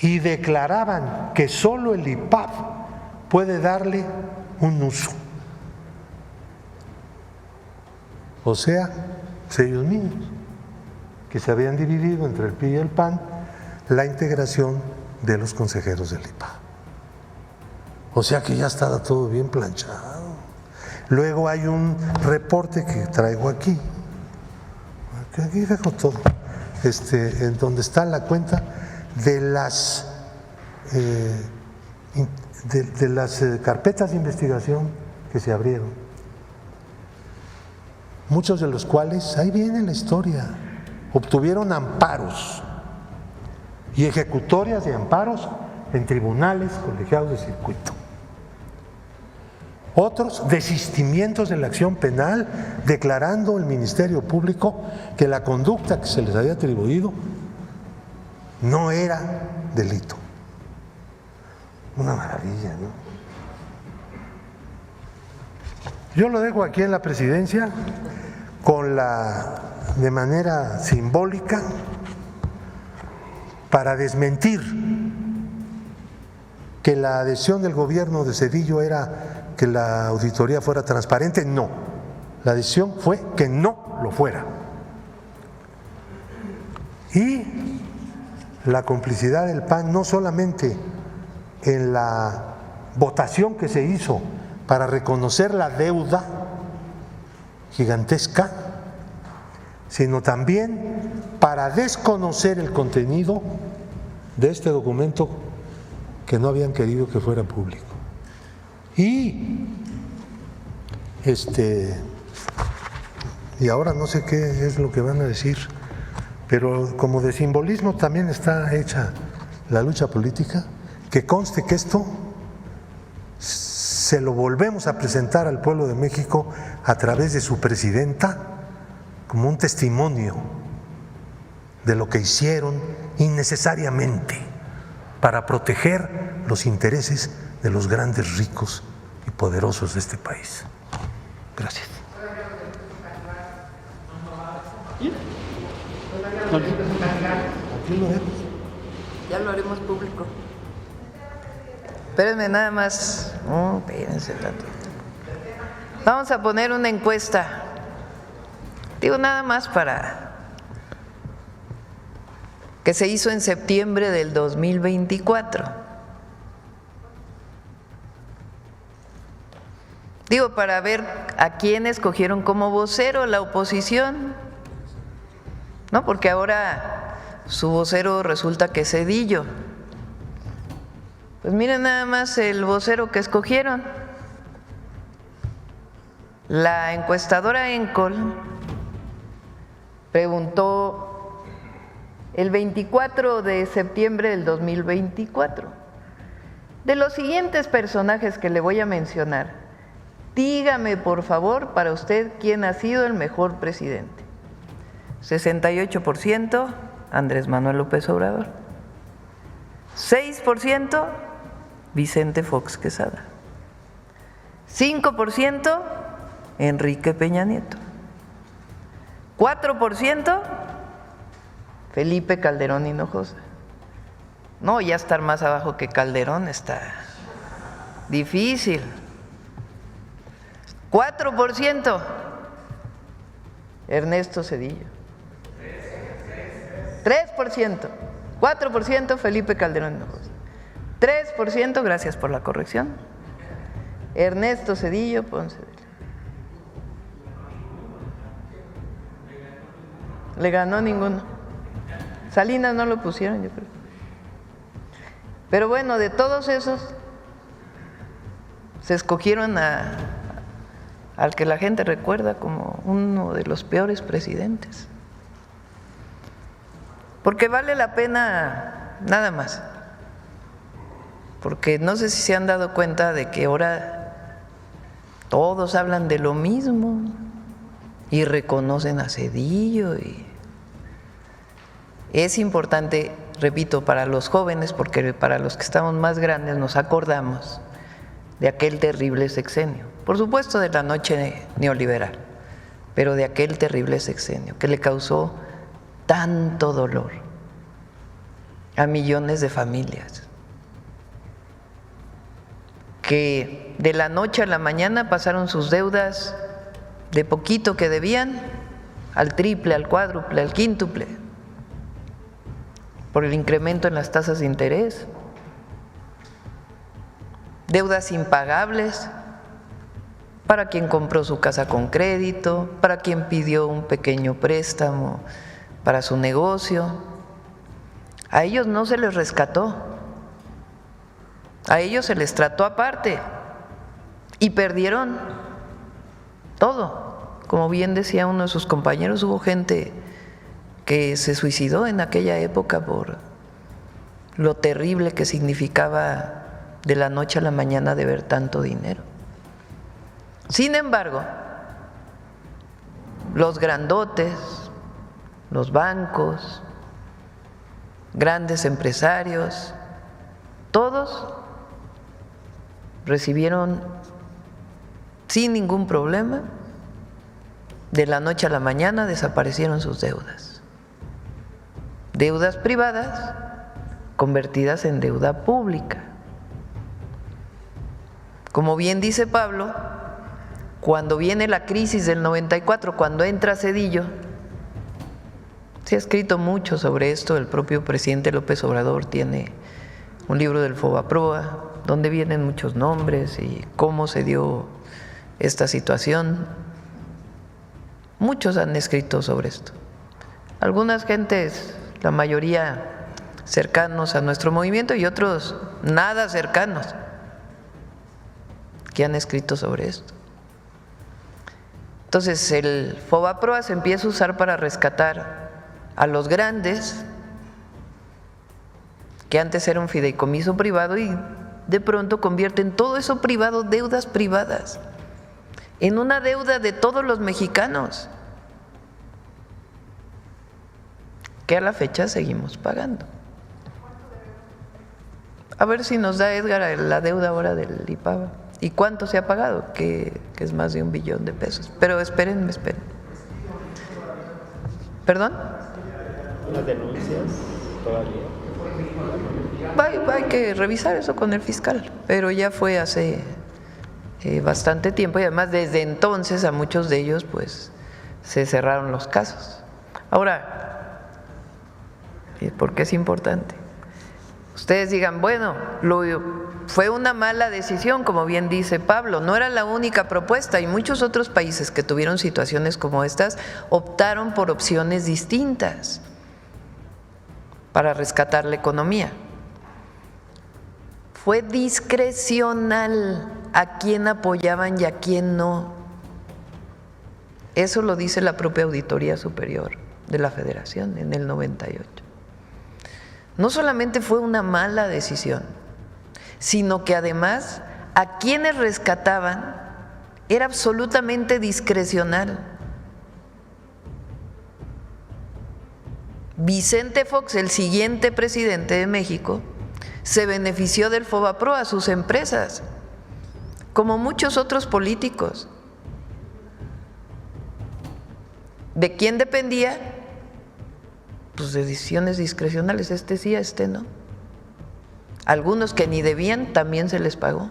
y declaraban que solo el IPAB puede darle un uso. O sea, ellos mismos, que se habían dividido entre el PRI y el PAN la integración de los consejeros del IPAB. O sea que ya estaba todo bien planchado. Luego hay un reporte que traigo aquí dejo todo, en donde está la cuenta de las carpetas de investigación que se abrieron, muchos de los cuales, ahí viene la historia, obtuvieron amparos y ejecutorias de amparos en tribunales colegiados de circuito. Otros desistimientos de la acción penal, declarando el Ministerio Público que la conducta que se les había atribuido no era delito. Una maravilla, ¿no? Yo lo dejo aquí en la presidencia de manera simbólica para desmentir que la adhesión del gobierno de Zedillo era que la auditoría fuera transparente. No, la decisión fue que no lo fuera. Y la complicidad del PAN no solamente en la votación que se hizo para reconocer la deuda gigantesca, sino también para desconocer el contenido de este documento que no habían querido que fuera público. Y ahora no sé qué es lo que van a decir, pero como de simbolismo también está hecha la lucha política, que conste que esto se lo volvemos a presentar al pueblo de México a través de su presidenta como un testimonio de lo que hicieron innecesariamente para proteger los intereses de los grandes ricos y poderosos de este país. Gracias. Aquí lo vemos. Ya lo haremos público. Espérenme nada más. Espérense tanto. Vamos a poner una encuesta. Digo nada más para que se hizo en septiembre del 2024. Digo, para ver a quién escogieron como vocero la oposición, ¿no? Porque ahora su vocero resulta que es Zedillo. Pues miren nada más el vocero que escogieron. La encuestadora Encol preguntó el 24 de septiembre del 2024, de los siguientes personajes que le voy a mencionar, dígame por favor para usted quién ha sido el mejor presidente. 68% Andrés Manuel López Obrador, 6% Vicente Fox Quesada, 5% Enrique Peña Nieto, 4% Felipe Calderón Hinojosa. No, ya estar más abajo que Calderón está difícil. 4% Ernesto Zedillo. 3%, 4% Felipe Calderón Hinojosa. 3%, gracias por la corrección, Ernesto Zedillo Ponce de León. Le ganó ninguno. Salinas no lo pusieron, yo creo. Pero bueno, de todos esos se escogieron al que la gente recuerda como uno de los peores presidentes. Porque vale la pena nada más. Porque no sé si se han dado cuenta de que ahora todos hablan de lo mismo y reconocen a Zedillo. Y es importante, repito, para los jóvenes, porque para los que estamos más grandes nos acordamos de aquel terrible sexenio, por supuesto de la noche neoliberal, pero de aquel terrible sexenio que le causó tanto dolor a millones de familias, que de la noche a la mañana pasaron sus deudas de poquito que debían al triple, al cuádruple, al quíntuple, por el incremento en las tasas de interés, deudas impagables para quien compró su casa con crédito, para quien pidió un pequeño préstamo para su negocio. A ellos no se les rescató. A ellos se les trató aparte y perdieron todo. Como bien decía uno de sus compañeros, hubo gente que se suicidó en aquella época por lo terrible que significaba de la noche a la mañana deber tanto dinero. Sin embargo, los grandotes, los bancos, grandes empresarios, todos recibieron sin ningún problema, de la noche a la mañana desaparecieron sus deudas. Deudas privadas convertidas en deuda pública. Como bien dice Pablo, cuando viene la crisis del 94, cuando entra Zedillo, Se ha escrito mucho sobre esto, el propio presidente López Obrador tiene un libro del Fobaproa, donde vienen muchos nombres y cómo se dio esta situación. Muchos han escrito sobre esto. Algunas gentes, la mayoría cercanos a nuestro movimiento y otros nada cercanos, que han escrito sobre esto. Entonces el Fobaproa se empieza a usar para rescatar a los grandes, que antes era un fideicomiso privado, y de pronto convierten todo eso privado, deudas privadas, en una deuda de todos los mexicanos, que a la fecha seguimos pagando. A ver si nos da Edgar la deuda ahora del IPAVA. ¿Y cuánto se ha pagado? Que es más de $1 billón. Pero espérenme. ¿Perdón? ¿Las denuncias todavía? Hay que revisar eso con el fiscal, pero ya fue hace bastante tiempo, y además desde entonces a muchos de ellos pues se cerraron los casos. Ahora, ¿por qué es importante? Ustedes digan, bueno, fue una mala decisión, como bien dice Pablo, no era la única propuesta, y muchos otros países que tuvieron situaciones como estas optaron por opciones distintas para rescatar la economía. Fue discrecional a quién apoyaban y a quién no. Eso lo dice la propia Auditoría Superior de la Federación en el 98. No solamente fue una mala decisión, sino que además a quienes rescataban era absolutamente discrecional. Vicente Fox, el siguiente presidente de México, se benefició del Fobaproa a sus empresas, como muchos otros políticos. ¿De quién dependía? Pues de decisiones discrecionales, este sí, este no. Algunos que ni debían también se les pagó.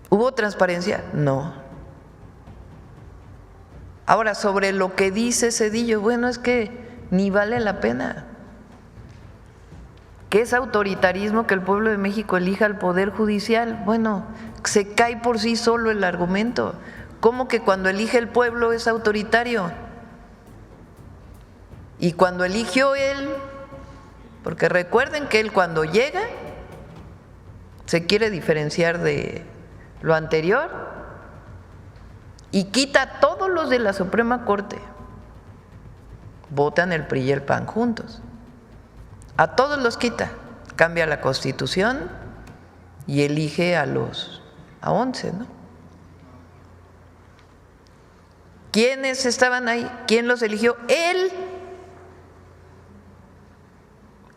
¿Hubo transparencia? No. Ahora, sobre lo que dice Zedillo, bueno, es que ni vale la pena. ¿Qué es autoritarismo que el pueblo de México elija al Poder Judicial? Bueno, se cae por sí solo el argumento. ¿Cómo que cuando elige el pueblo es autoritario? Y cuando eligió él, porque recuerden que él cuando llega se quiere diferenciar de lo anterior y quita a todos los de la Suprema Corte. Votan el PRI y el PAN juntos. A todos los quita, cambia la Constitución y elige a 11, ¿no? ¿Quiénes estaban ahí? ¿Quién los eligió? Él.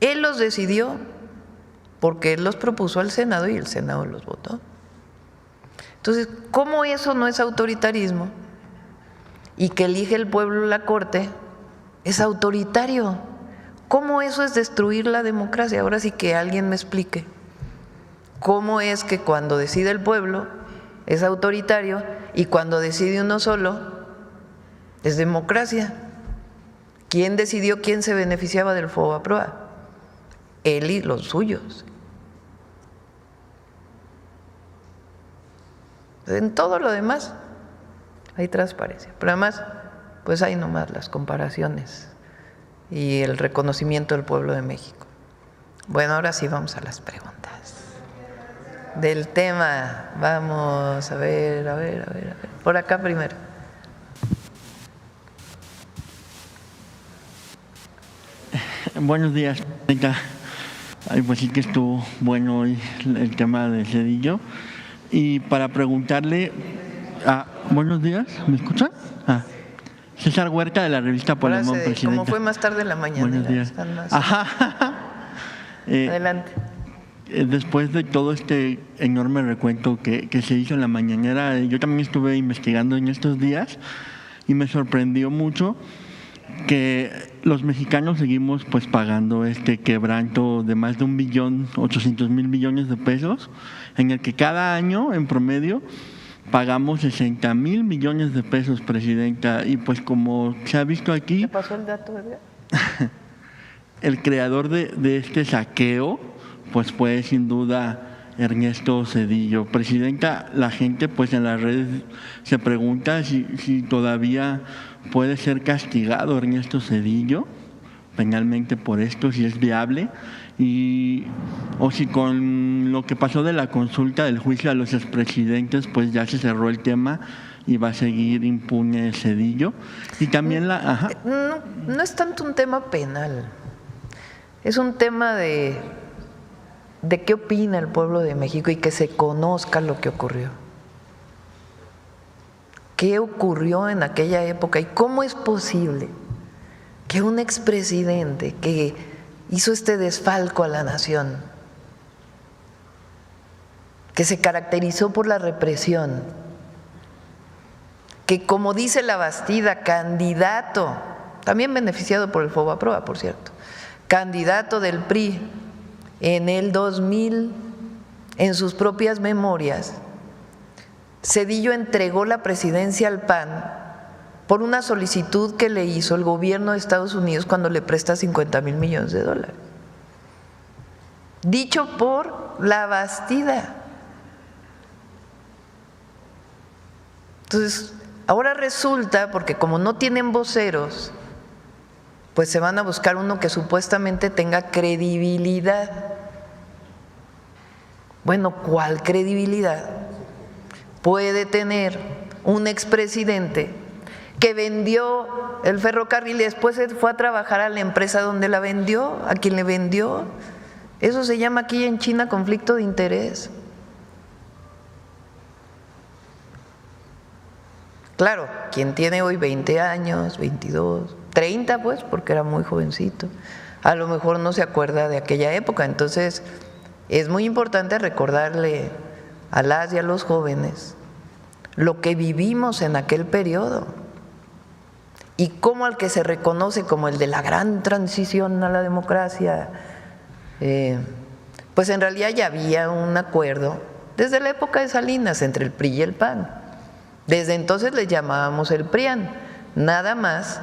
Él los decidió, porque él los propuso al Senado y el Senado los votó. Entonces, ¿cómo eso no es autoritarismo? Y que elige el pueblo la Corte es autoritario. ¿Cómo eso es destruir la democracia? Ahora sí que alguien me explique. ¿Cómo es que cuando decide el pueblo es autoritario y cuando decide uno solo es democracia? ¿Quién decidió quién se beneficiaba del Fobaproa? Él y los suyos. En todo lo demás hay transparencia, pero además pues hay nomás las comparaciones y el reconocimiento del pueblo de México. Bueno, ahora sí vamos a las preguntas del tema. Vamos a ver. Por acá primero. Buenos días, pues sí que estuvo bueno hoy el tema de Zedillo. Y para preguntarle, buenos días, ¿me escuchan? César Huerta, de la revista Polemón, presidenta. Como fue más tarde en la mañana. Buenos días. Adelante. Después de todo este enorme recuento que se hizo en la mañanera, yo también estuve investigando en estos días y me sorprendió mucho que los mexicanos seguimos pues pagando este quebranto de más de 1.800.000 millones de pesos, en el que cada año en promedio pagamos 60,000 millones de pesos, Presidenta, y pues como se ha visto aquí… ¿Qué pasó el dato, Edgar? El creador de este saqueo pues fue sin duda Ernesto Zedillo. Presidenta, la gente pues en las redes se pregunta si todavía puede ser castigado Ernesto Zedillo penalmente por esto, si es viable, o si con lo que pasó de la consulta del juicio a los expresidentes pues ya se cerró el tema y va a seguir impune Zedillo. Y también No es tanto un tema penal, es un tema de qué opina el pueblo de México y que se conozca lo que ocurrió. ¿Qué ocurrió en aquella época y cómo es posible que un expresidente que hizo este desfalco a la nación, que se caracterizó por la represión, que como dice la Bastida, candidato, también beneficiado por el FOBAPROA, por cierto, candidato del PRI en el 2000, en sus propias memorias, Zedillo entregó la presidencia al PAN por una solicitud que le hizo el gobierno de Estados Unidos cuando le presta 50,000 millones de dólares. Dicho por la Bastida. Entonces, ahora resulta, porque como no tienen voceros, pues se van a buscar uno que supuestamente tenga credibilidad. Bueno, ¿cuál credibilidad puede tener un expresidente que vendió el ferrocarril y después se fue a trabajar a la empresa donde la vendió, a quien le vendió? Eso se llama aquí en China conflicto de interés. Claro, quien tiene hoy 20 años, 22, 30 pues, porque era muy jovencito, a lo mejor no se acuerda de aquella época. Entonces es muy importante recordarle a las y a los jóvenes lo que vivimos en aquel periodo y cómo al que se reconoce como el de la gran transición a la democracia, pues en realidad ya había un acuerdo desde la época de Salinas entre el PRI y el PAN. Desde entonces les llamábamos el PRIAN, nada más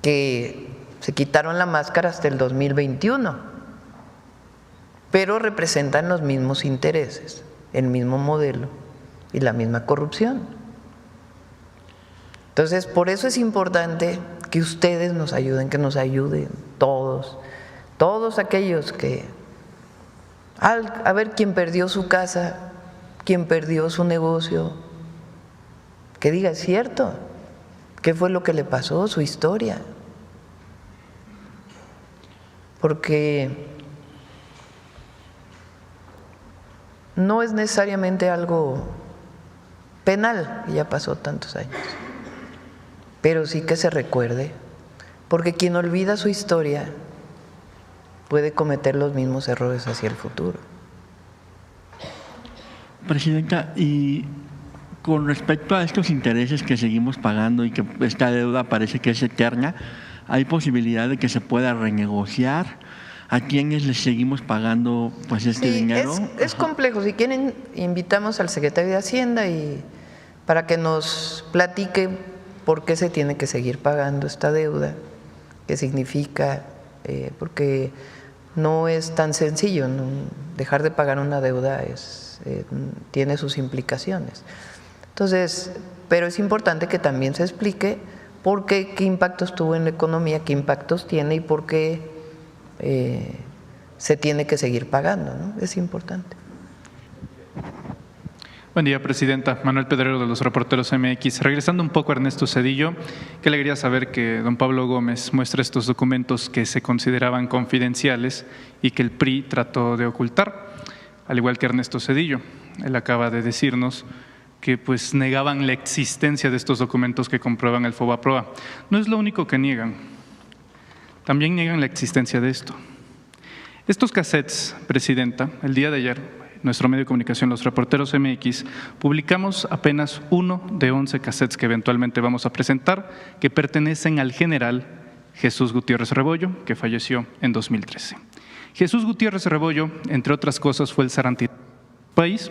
que se quitaron la máscara hasta el 2021, pero representan los mismos intereses, el mismo modelo y la misma corrupción. Entonces, por eso es importante que ustedes nos ayuden, que nos ayuden todos aquellos que, a ver quién perdió su casa, quién perdió su negocio, que diga, es cierto, qué fue lo que le pasó, su historia. Porque no es necesariamente algo penal, ya pasó tantos años, pero sí que se recuerde, porque quien olvida su historia puede cometer los mismos errores hacia el futuro. Presidenta, y con respecto a estos intereses que seguimos pagando y que esta deuda parece que es eterna, ¿hay posibilidad de que se pueda renegociar? ¿A quiénes les seguimos pagando pues este dinero? Es complejo. Si quieren, invitamos al secretario de Hacienda y para que nos platique por qué se tiene que seguir pagando esta deuda, qué significa, porque no es tan sencillo, ¿no? Dejar de pagar una deuda tiene sus implicaciones. Entonces, pero es importante que también se explique por qué impactos tuvo en la economía, qué impactos tiene y por qué se tiene que seguir pagando, ¿no? Es importante. Buen día, Presidenta. Manuel Pedrero, de los Reporteros MX. Regresando un poco a Ernesto Zedillo, qué alegría saber que don Pablo Gómez muestra estos documentos que se consideraban confidenciales y que el PRI trató de ocultar, al igual que Ernesto Zedillo. Él acaba de decirnos que pues negaban la existencia de estos documentos que comprueban el FOBAPROA. No es lo único que niegan, también niegan la existencia de esto. Estos cassettes, Presidenta, el día de ayer, nuestro medio de comunicación, los Reporteros MX, publicamos apenas uno de 11 cassettes que eventualmente vamos a presentar, que pertenecen al general Jesús Gutiérrez Rebollo, que falleció en 2013. Jesús Gutiérrez Rebollo, entre otras cosas, fue el zarandí del país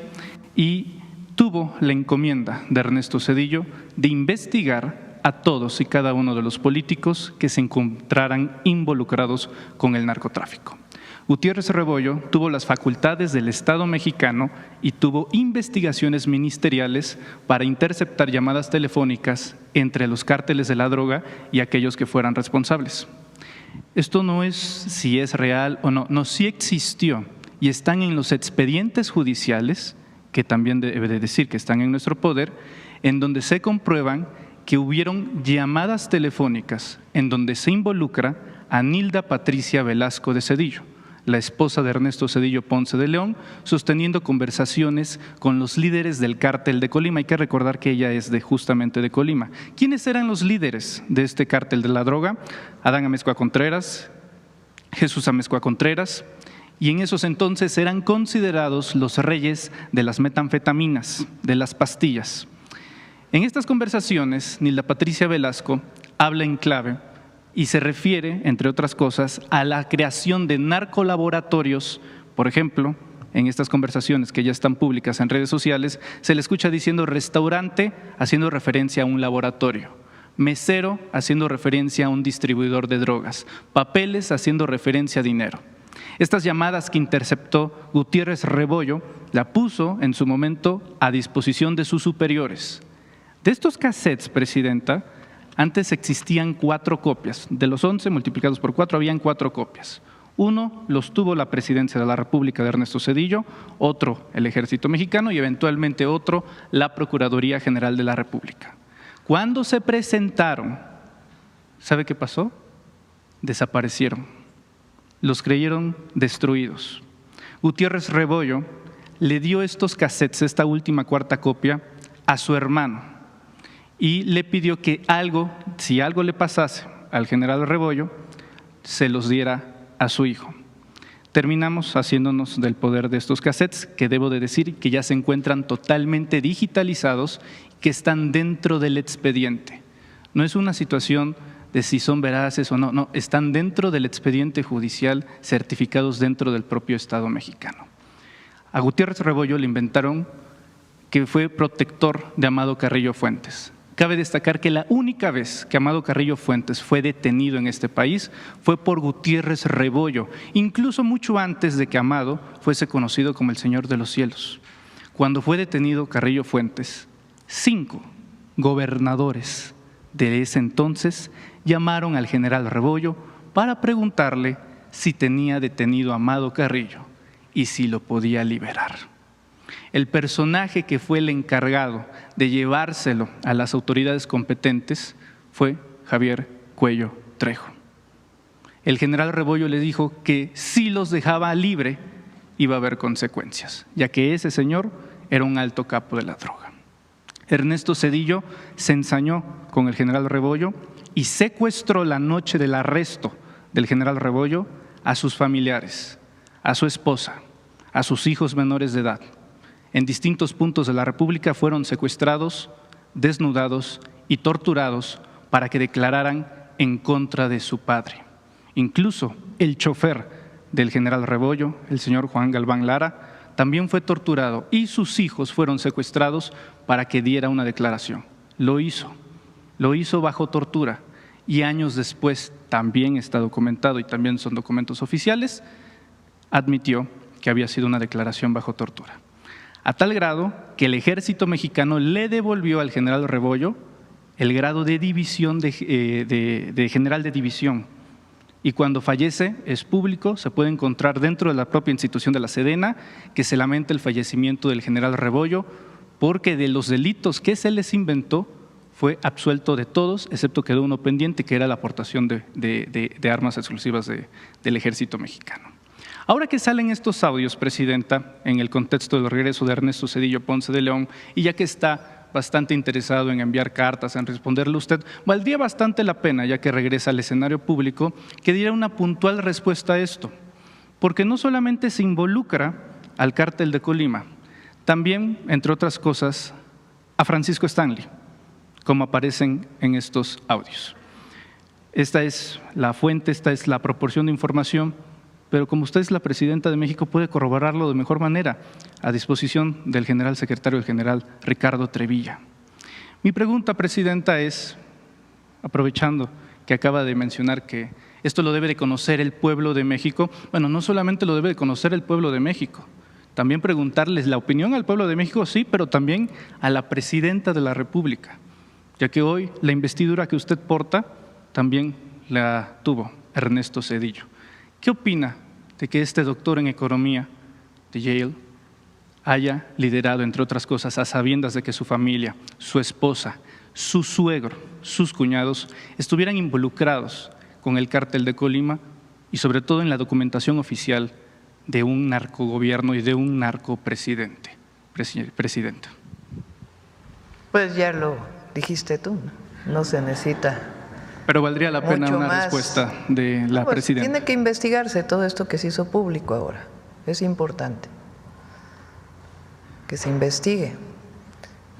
y tuvo la encomienda de Ernesto Zedillo de investigar a todos y cada uno de los políticos que se encontraran involucrados con el narcotráfico. Gutiérrez Rebollo tuvo las facultades del Estado mexicano y tuvo investigaciones ministeriales para interceptar llamadas telefónicas entre los cárteles de la droga y aquellos que fueran responsables. Esto no es si es real o no, sí existió y están en los expedientes judiciales, que también debe de decir que están en nuestro poder, en donde se comprueban que hubieron llamadas telefónicas en donde se involucra a Nilda Patricia Velasco de Zedillo, la esposa de Ernesto Zedillo Ponce de León, sosteniendo conversaciones con los líderes del cártel de Colima. Hay que recordar que ella es justamente de Colima. ¿Quiénes eran los líderes de este cártel de la droga? Adán Amezcua Contreras, Jesús Amezcua Contreras, y en esos entonces eran considerados los reyes de las metanfetaminas, de las pastillas. En estas conversaciones, Nilda Patricia Velasco habla en clave y se refiere, entre otras cosas, a la creación de narcolaboratorios. Por ejemplo, en estas conversaciones que ya están públicas en redes sociales, se le escucha diciendo restaurante, haciendo referencia a un laboratorio, mesero, haciendo referencia a un distribuidor de drogas, papeles, haciendo referencia a dinero. Estas llamadas que interceptó Gutiérrez Rebollo la puso en su momento a disposición de sus superiores. De estos cassettes, Presidenta, antes existían 4 copias. De los 11 multiplicados por 4 habían 4 copias. Uno los tuvo la Presidencia de la República de Ernesto Zedillo, otro el Ejército Mexicano y eventualmente otro la Procuraduría General de la República. Cuando se presentaron, ¿sabe qué pasó? Desaparecieron. Los creyeron destruidos. Gutiérrez Rebollo le dio estos cassettes, esta última 4ª copia, a su hermano y le pidió que si algo le pasase al general Rebollo, se los diera a su hijo. Terminamos haciéndonos del poder de estos cassettes, que debo de decir que ya se encuentran totalmente digitalizados, que están dentro del expediente. No es una situación de si son veraces o no, están dentro del expediente judicial, certificados dentro del propio Estado mexicano. A Gutiérrez Rebollo le inventaron que fue protector de Amado Carrillo Fuentes. Cabe destacar que la única vez que Amado Carrillo Fuentes fue detenido en este país fue por Gutiérrez Rebollo, incluso mucho antes de que Amado fuese conocido como el Señor de los Cielos. Cuando fue detenido Carrillo Fuentes, 5 gobernadores de ese entonces llamaron al general Rebollo para preguntarle si tenía detenido a Amado Carrillo y si lo podía liberar. El personaje que fue el encargado de llevárselo a las autoridades competentes fue Javier Cuello Trejo. El general Rebollo le dijo que si los dejaba libre iba a haber consecuencias, ya que ese señor era un alto capo de la droga. Ernesto Zedillo se ensañó con el general Rebollo y secuestró la noche del arresto del general Rebollo a sus familiares, a su esposa, a sus hijos menores de edad. En distintos puntos de la República fueron secuestrados, desnudados y torturados para que declararan en contra de su padre. Incluso el chofer del general Rebollo, el señor Juan Galván Lara, también fue torturado y sus hijos fueron secuestrados para que diera una declaración. Lo hizo bajo tortura y años después, también está documentado y también son documentos oficiales, admitió que había sido una declaración bajo tortura. A tal grado que el Ejército Mexicano le devolvió al general Rebollo el grado de división de general de división. Y cuando fallece, es público, se puede encontrar dentro de la propia institución de la Sedena que se lamenta el fallecimiento del general Rebollo porque de los delitos que se les inventó fue absuelto de todos, excepto quedó uno pendiente, que era la aportación de armas exclusivas del Ejército Mexicano. Ahora que salen estos audios, Presidenta, en el contexto del regreso de Ernesto Zedillo Ponce de León, y ya que está bastante interesado en enviar cartas, en responderle a usted, valdría bastante la pena, ya que regresa al escenario público, que diera una puntual respuesta a esto, porque no solamente se involucra al cártel de Colima, también, entre otras cosas, a Francisco Stanley, como aparecen en estos audios. Esta es la fuente, esta es la proporción de información, pero como usted es la presidenta de México, puede corroborarlo de mejor manera, a disposición del general secretario, el general Ricardo Trevilla. Mi pregunta, presidenta, es, aprovechando que acaba de mencionar que esto lo debe de conocer el pueblo de México, bueno, no solamente lo debe de conocer el pueblo de México, también preguntarles la opinión al pueblo de México, sí, pero también a la presidenta de la República, ya que hoy la investidura que usted porta también la tuvo Ernesto Zedillo. ¿Qué opina de que este doctor en economía de Yale haya liderado, entre otras cosas, a sabiendas de que su familia, su esposa, su suegro, sus cuñados estuvieran involucrados con el cártel de Colima y sobre todo en la documentación oficial de un narcogobierno y de un narcopresidente? Presidenta. Pues ya lo dijiste tú, no se necesita. Pero valdría la pena mucho una más. Respuesta de la Pues presidenta. tiene que investigarse todo esto que se hizo público ahora. Es importante que se investigue.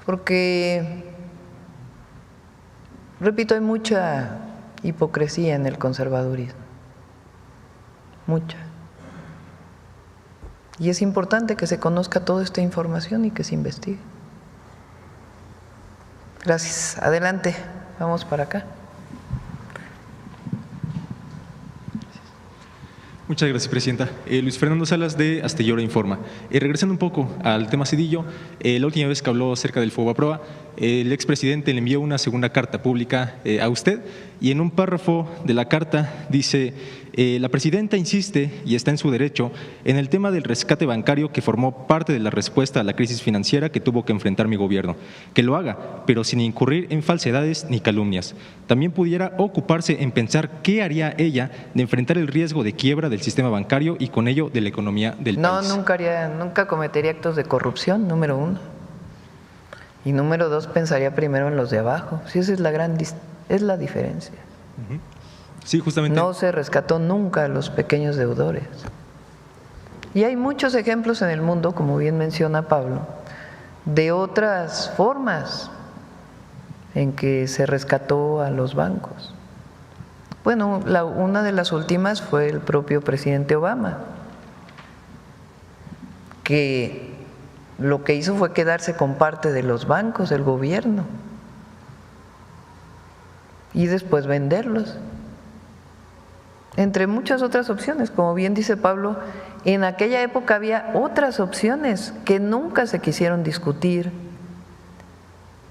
Porque, repito, hay mucha hipocresía en el conservadurismo. Mucha. Y es importante que se conozca toda esta información y que se investigue. Gracias. Adelante. Vamos para acá. Muchas gracias, presidenta. Luis Fernando Salas, de Astillora Informa. Regresando un poco al tema Zedillo, la última vez que habló acerca del FOBAPROA, el expresidente le envió una segunda carta pública a usted y en un párrafo de la carta dice: la presidenta insiste, y está en su derecho, en el tema del rescate bancario que formó parte de la respuesta a la crisis financiera que tuvo que enfrentar mi gobierno. Que lo haga, pero sin incurrir en falsedades ni calumnias. También pudiera ocuparse en pensar qué haría ella de enfrentar el riesgo de quiebra del sistema bancario y con ello de la economía del país. No, nunca cometería actos de corrupción, número uno. Y número dos, pensaría primero en los de abajo. Sí, esa es la diferencia. Sí, justamente. No se rescató nunca a los pequeños deudores. Y hay muchos ejemplos en el mundo, como bien menciona Pablo, de otras formas en que se rescató a los bancos. Bueno, una de las últimas fue el propio presidente Obama, que lo que hizo fue quedarse con parte de los bancos del gobierno y después venderlos, entre muchas otras opciones. Como bien dice Pablo, en aquella época había otras opciones que nunca se quisieron discutir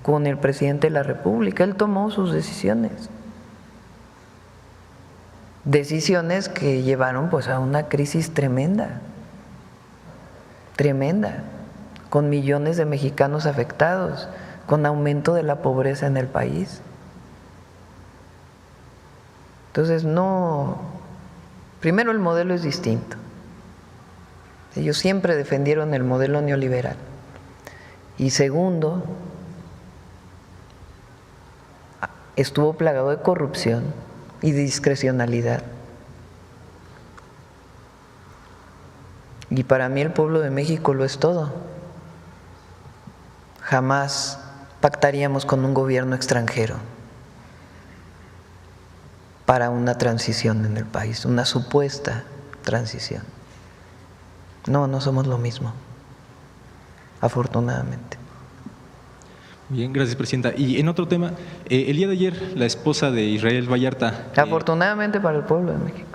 con el presidente de la República. Él tomó sus decisiones que llevaron pues a una crisis tremenda, con millones de mexicanos afectados, con aumento de la pobreza en el país. Entonces primero el modelo es distinto. Ellos siempre defendieron el modelo neoliberal. Y segundo, estuvo plagado de corrupción y de discrecionalidad. Y para mí el pueblo de México lo es todo. Jamás pactaríamos con un gobierno extranjero para una transición en el país, una supuesta transición. No somos lo mismo, afortunadamente. Bien, gracias, presidenta. Y en otro tema, el día de ayer la esposa de Israel Vallarta… Afortunadamente para el pueblo de México.